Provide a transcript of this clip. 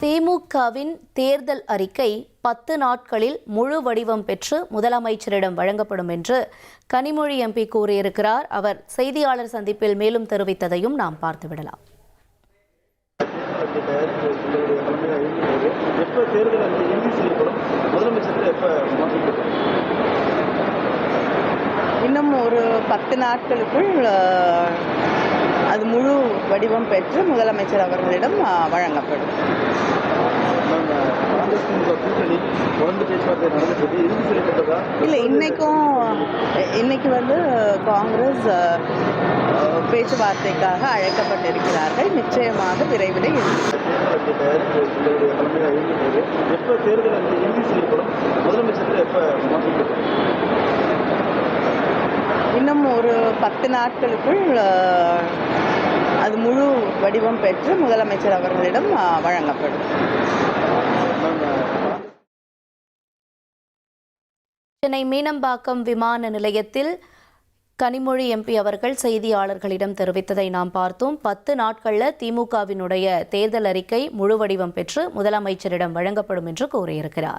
திமுகவின் தேர்தல் அறிக்கை 10 நாட்களில் முழு வடிவம் பெற்று முதலமைச்சரிடம் வழங்கப்படும் என்று கனிமொழி எம்பி கூறியிருக்கிறார். அவர் செய்தியாளர் சந்திப்பில் மேலும் தெரிவித்ததையும் நாம் பார்த்துவிடலாம். இன்னும் ஒரு 10 நாட்களுக்குள் அது முழு வடிவம் பெற்று முதலமைச்சர் அவர்களிடம் வழங்கப்படும். இல்லை, இன்னைக்கு காங்கிரஸ் பேச்சுவார்த்தைக்காக அழைக்கப்பட்டிருக்கிறார்கள். நிச்சயமாக விரைவில் இன்னும் ஒரு 10 நாட்களுக்குள் அது முழு வடிவம் பெற்று முதலமைச்சர் அவர்களிடம் வழங்கப்படும். சென்னை மீனம்பாக்கம் விமான நிலையத்தில் கனிமொழி எம்பி அவர்கள் செய்தியாளர்களிடம் தெரிவித்ததை நாம் பார்த்தோம். 10 நாட்களில் திமுகவினுடைய தேர்தல் அறிக்கை முழு வடிவம் பெற்று முதலமைச்சரிடம் வழங்கப்படும் என்று கூறியிருக்கிறார்.